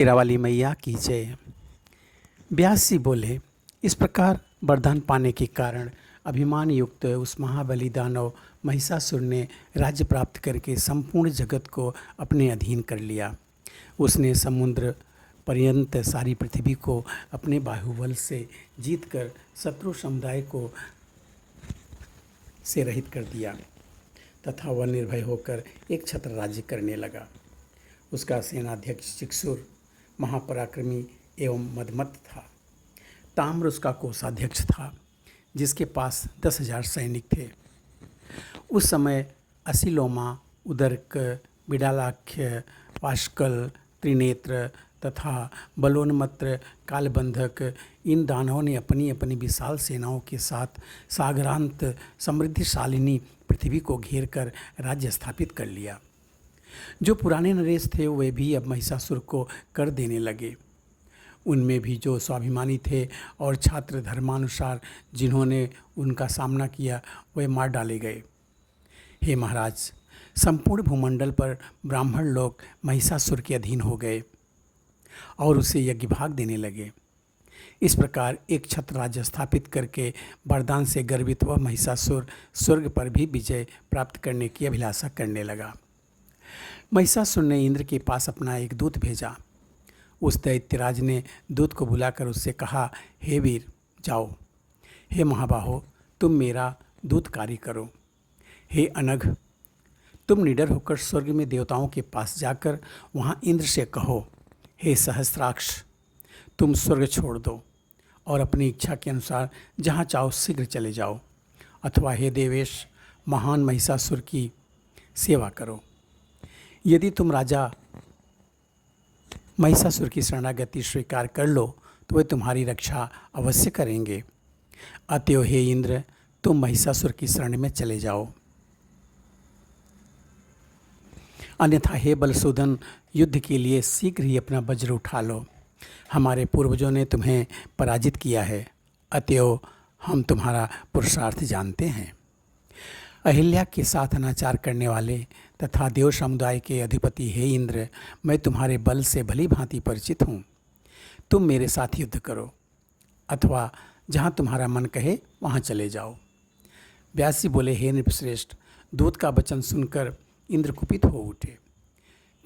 शेरावाली मैया की जय। व्यास जी बोले, इस प्रकार वरदान पाने के कारण अभिमान युक्त उस महाबली दानव महिषासुर ने राज्य प्राप्त करके संपूर्ण जगत को अपने अधीन कर लिया। उसने समुद्र पर्यंत सारी पृथ्वी को अपने बाहुबल से जीतकर शत्रु समुदाय को से रहित कर दिया तथा वह निर्भय होकर एक छत्र राज्य करने लगा। उसका सेनाध्यक्ष चिक्षुर महापराक्रमी एवं मदमत्त था। ताम्र उसका कोषाध्यक्ष था, जिसके पास 10,000 सैनिक थे। उस समय असिलोमा, उदरक, बिडालाख्य, पाशकल, त्रिनेत्र तथा बलोन्मत्र, कालबंधक इन दानवों ने अपनी अपनी विशाल सेनाओं के साथ सागरांत समृद्धिशालिनी पृथ्वी को घेर कर राज्य स्थापित कर लिया। जो पुराने नरेश थे वे भी अब महिषासुर को कर देने लगे। उनमें भी जो स्वाभिमानी थे और छात्र धर्मानुसार जिन्होंने उनका सामना किया वे मार डाले गए। हे महाराज, संपूर्ण भूमंडल पर ब्राह्मण लोग महिषासुर के अधीन हो गए और उसे यज्ञ भाग देने लगे। इस प्रकार एक छत्र राज्य स्थापित करके वरदान से गर्वित वह महिषासुर स्वर्ग पर भी विजय प्राप्त करने की अभिलाषा करने लगा। महिषासुर ने इंद्र के पास अपना एक दूत भेजा। उस दैत्यराज ने दूत को बुलाकर उससे कहा, हे वीर, जाओ। हे महाबाहो, तुम मेरा दूत कार्य करो। हे अनघ, तुम निडर होकर स्वर्ग में देवताओं के पास जाकर वहाँ इंद्र से कहो, हे सहस्राक्ष, तुम स्वर्ग छोड़ दो और अपनी इच्छा के अनुसार जहाँ चाहो शीघ्र चले जाओ। अथवा हे देवेश, महान महिषासुर की सेवा करो। यदि तुम राजा महिषासुर की शरणागति स्वीकार कर लो तो वे तुम्हारी रक्षा अवश्य करेंगे। अतएव हे इंद्र, तुम महिषासुर की शरण में चले जाओ। अन्यथा हे बलसूदन, युद्ध के लिए शीघ्र ही अपना वज्र उठा लो। हमारे पूर्वजों ने तुम्हें पराजित किया है, अतएव हम तुम्हारा पुरुषार्थ जानते हैं। अहिल्या के साथ अनाचार करने वाले तथा देव समुदाय के अधिपति हे इंद्र, मैं तुम्हारे बल से भली भांति परिचित हूँ। तुम मेरे साथ युद्ध करो अथवा जहाँ तुम्हारा मन कहे वहाँ चले जाओ। व्यास जी बोले, हे नृपश्रेष्ठ, दूत का वचन सुनकर इंद्र कुपित हो उठे।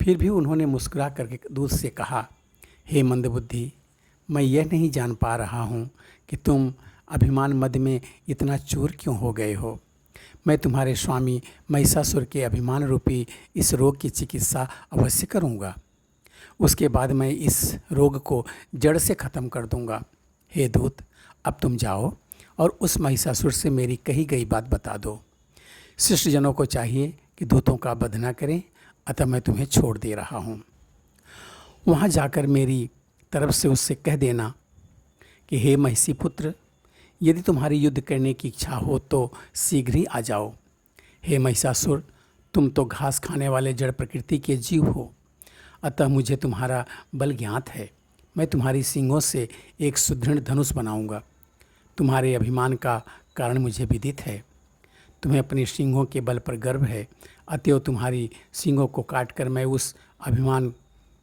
फिर भी उन्होंने मुस्कुरा करके दूत से कहा, हे मंदबुद्धि, मैं यह नहीं जान पा रहा हूँ कि तुम अभिमान मद में इतना चूर क्यों हो गए हो। मैं तुम्हारे स्वामी महिषासुर के अभिमान रूपी इस रोग की चिकित्सा अवश्य करूँगा। उसके बाद मैं इस रोग को जड़ से ख़त्म कर दूँगा। हे दूत, अब तुम जाओ और उस महिषासुर से मेरी कही गई बात बता दो। शिष्ट जनों को चाहिए कि दूतों का वध न करें, अतः मैं तुम्हें छोड़ दे रहा हूँ। वहाँ जाकर मेरी तरफ से उससे कह देना कि हे महिषी पुत्र, यदि तुम्हारी युद्ध करने की इच्छा हो तो शीघ्र ही आ जाओ। हे महिषासुर, तुम तो घास खाने वाले जड़ प्रकृति के जीव हो, अतः मुझे तुम्हारा बल ज्ञात है। मैं तुम्हारी सींगों से एक सुदृढ़ धनुष बनाऊंगा। तुम्हारे अभिमान का कारण मुझे विदित है। तुम्हें अपने सींगों के बल पर गर्व है, अतएव तुम्हारी सींगों को काटकर मैं उस अभिमान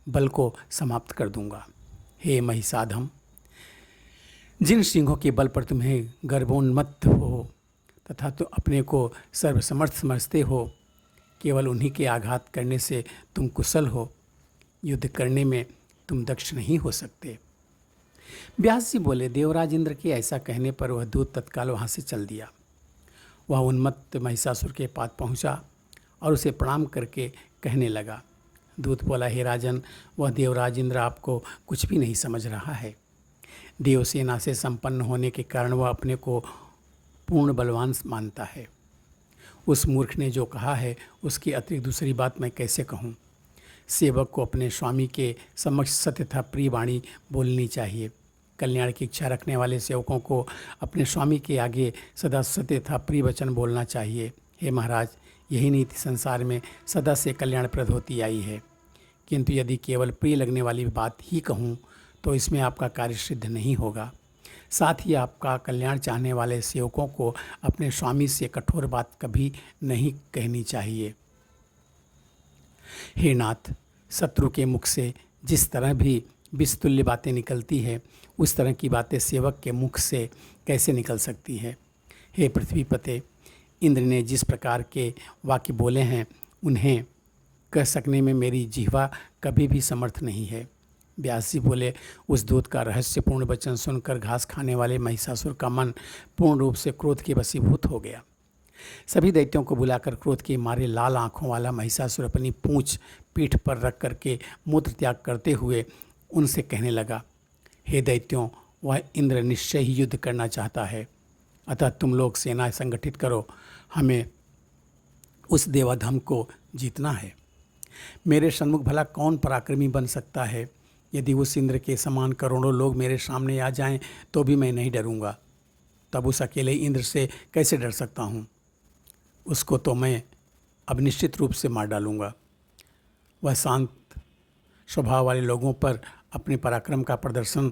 बल को समाप्त कर दूंगा। हे महिषाधम, जिन सिंहों के बल पर तुम्हें गर्वोन्मत्त हो तथा तो अपने को सर्वसमर्थ समझते हो, केवल उन्हीं के आघात करने से तुम कुशल हो, युद्ध करने में तुम दक्ष नहीं हो सकते। व्यास जी बोले, देवराज इंद्र के ऐसा कहने पर वह दूत तत्काल वहाँ से चल दिया। वह उन्मत्त महिषासुर के पास पहुँचा और उसे प्रणाम करके कहने लगा। दूत बोला, हे राजन, वह देवराज इंद्र आपको कुछ भी नहीं समझ रहा है। देवसेना से संपन्न होने के कारण वह अपने को पूर्ण बलवान मानता है। उस मूर्ख ने जो कहा है उसकी अतिरिक्त दूसरी बात मैं कैसे कहूँ। सेवक को अपने स्वामी के समक्ष सत्य तथा प्रिय वाणी बोलनी चाहिए। कल्याण की इच्छा रखने वाले सेवकों को अपने स्वामी के आगे सदा सत्य तथा प्रिय वचन बोलना चाहिए। हे महाराज, यही नीति संसार में सदा से कल्याणप्रद होती आई है, किंतु यदि केवल प्रिय लगने वाली बात ही कहूँ तो इसमें आपका कार्य सिद्ध नहीं होगा। साथ ही आपका कल्याण चाहने वाले सेवकों को अपने स्वामी से कठोर बात कभी नहीं कहनी चाहिए। हे नाथ, शत्रु के मुख से जिस तरह भी विषतुल्य बातें निकलती है, उस तरह की बातें सेवक के मुख से कैसे निकल सकती है। हे पृथ्वीपते, इंद्र ने जिस प्रकार के वाक्य बोले हैं उन्हें कह सकने में मेरी जिह्वा कभी भी समर्थ नहीं है। व्यास जी बोले, उस दूत का रहस्यपूर्ण वचन सुनकर घास खाने वाले महिषासुर का मन पूर्ण रूप से क्रोध के वशीभूत हो गया। सभी दैत्यों को बुलाकर क्रोध के मारे लाल आंखों वाला महिषासुर अपनी पूंछ पीठ पर रख करके मूत्र त्याग करते हुए उनसे कहने लगा, हे दैत्यों, वह इंद्र निश्चय ही युद्ध करना चाहता है, अतः तुम लोग सेना संगठित करो, हमें उस देवाधम को जीतना है। मेरे सन्मुख भला कौन पराक्रमी बन सकता है? यदि उस इंद्र के समान करोड़ों लोग मेरे सामने आ जाएं तो भी मैं नहीं डरूंगा। तब उस अकेले इंद्र से कैसे डर सकता हूँ? उसको तो मैं अब निश्चित रूप से मार डालूंगा। वह शांत स्वभाव वाले लोगों पर अपने पराक्रम का प्रदर्शन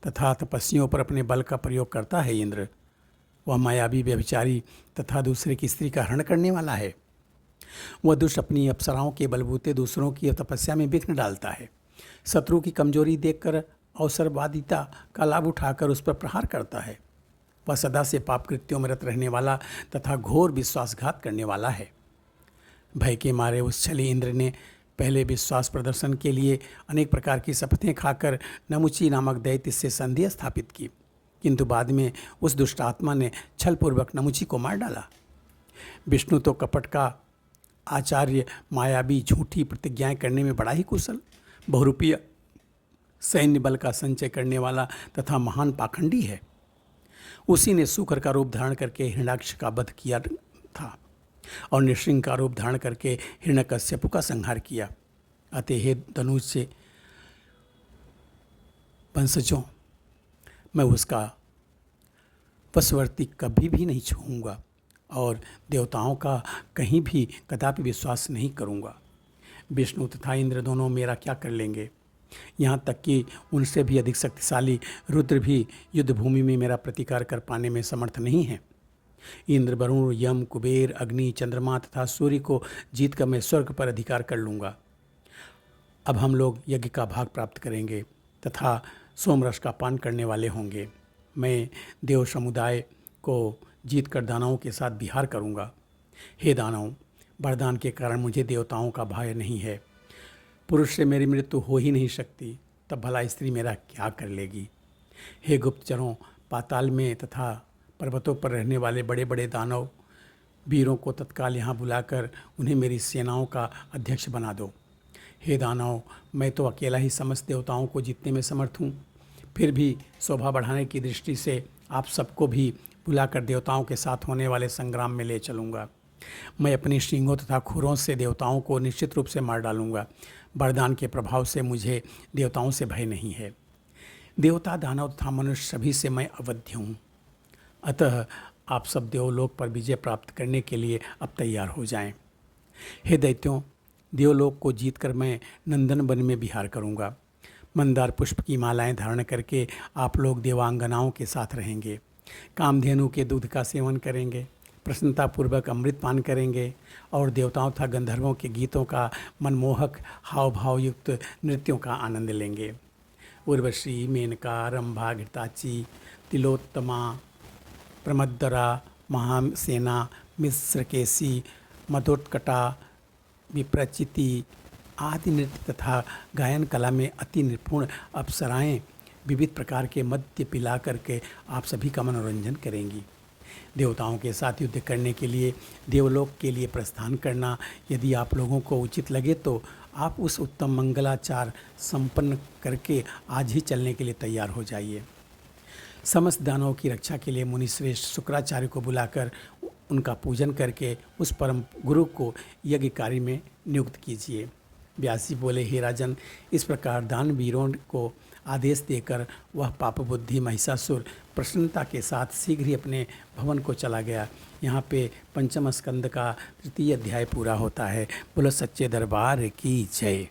तथा तपस्वियों पर अपने बल का प्रयोग करता है। इंद्र वह मायावी व्यभिचारी तथा दूसरे की स्त्री का हरण करने वाला है। वह दुष्ट अपनी अप्सराओं के बलबूते दूसरों की तपस्या में विघ्न डालता है। शत्रु की कमजोरी देखकर अवसरवादिता का लाभ उठाकर उस पर प्रहार करता है। वह सदा से पाप कृत्यों में रत रहने वाला तथा घोर विश्वासघात करने वाला है। भय के मारे उस छली इंद्र ने पहले विश्वास प्रदर्शन के लिए अनेक प्रकार की शपथें खाकर नमुची नामक दैत्य से संधि स्थापित की, किंतु बाद में उस दुष्ट आत्मा ने छलपूर्वक नमुची को मार डाला। विष्णु तो कपट का आचार्य, मायावी झूठी प्रतिज्ञाएं करने में बड़ा ही कुशल, बहुरूपीय सैन्य बल का संचय करने वाला तथा महान पाखंडी है। उसी ने सूकर का रूप धारण करके हिरण्याक्ष का वध किया था और नृसिंह का रूप धारण करके हिरण्यकश्यप का संहार किया। अतः हे धनुष से वंशजों, मैं उसका वशवर्ती कभी भी नहीं छूऊंगा और देवताओं का कहीं भी कदापि विश्वास नहीं करूंगा। विष्णु तथा इंद्र दोनों मेरा क्या कर लेंगे? यहाँ तक कि उनसे भी अधिक शक्तिशाली रुद्र भी युद्ध भूमि में मेरा प्रतिकार कर पाने में समर्थ नहीं है। इंद्र, वरुण, यम, कुबेर, अग्नि, चंद्रमा तथा सूर्य को जीत कर मैं स्वर्ग पर अधिकार कर लूँगा। अब हम लोग यज्ञ का भाग प्राप्त करेंगे तथा सोमरस का पान करने वाले होंगे। मैं देव समुदाय को जीत कर दानवों के साथ विहार करूँगा। हे दानव, वरदान के कारण मुझे देवताओं का भय नहीं है। पुरुष से मेरी मृत्यु हो ही नहीं सकती, तब भला स्त्री मेरा क्या कर लेगी? हे गुप्तचरों, पाताल में तथा पर्वतों पर रहने वाले बड़े बड़े दानव वीरों को तत्काल यहाँ बुलाकर उन्हें मेरी सेनाओं का अध्यक्ष बना दो। हे दानव, मैं तो अकेला ही समस्त देवताओं को जीतने में समर्थ हूँ, फिर भी शोभा बढ़ाने की दृष्टि से आप सबको भी बुलाकर देवताओं के साथ होने वाले संग्राम में ले चलूँगा। मैं अपने सींगों तथा खुरों से देवताओं को निश्चित रूप से मार डालूँगा। वरदान के प्रभाव से मुझे देवताओं से भय नहीं है। देवता, दानव तथा मनुष्य सभी से मैं अवध्य हूँ। अतः आप सब देवलोक पर विजय प्राप्त करने के लिए अब तैयार हो जाएं। हे दैत्यों, देवलोक को जीतकर मैं नंदन वन में विहार करूँगा। मंदार पुष्प की मालाएं धारण करके आप लोग देवांगनाओं के साथ रहेंगे। कामधेनु के दूध का सेवन करेंगे, प्रसन्नतापूर्वक अमृत पान करेंगे और देवताओं तथा गंधर्वों के गीतों का मनमोहक हाव भाव युक्त नृत्यों का आनंद लेंगे। उर्वशी, मेनका, रंभा, घृताची, तिलोत्तमा, प्रमद्दरा, महासेना, मिश्रकेशी, मधोत्कटा, विप्रचिति आदि नृत्य तथा गायन कला में अति निपुण अप्सराएं विविध प्रकार के मद्य पिला करके आप सभी का मनोरंजन करेंगी। देवताओं के साथ युद्ध करने के लिए देवलोक के लिए प्रस्थान करना यदि आप लोगों को उचित लगे तो आप उस उत्तम मंगलाचार संपन्न करके आज ही चलने के लिए तैयार हो जाइए। समस्त दानवों की रक्षा के लिए मुनिश्रेष्ठ शुक्राचार्य को बुलाकर उनका पूजन करके उस परम गुरु को यज्ञ कार्य में नियुक्त कीजिए। व्यास जी बोले, हे राजन, इस प्रकार दानवीरों को आदेश देकर वह पाप बुद्धि महिषासुर प्रसन्नता के साथ शीघ्र ही अपने भवन को चला गया। यहाँ पे पंचम स्कंद का 3 अध्याय पूरा होता है। बोलो सच्चे दरबार की जय।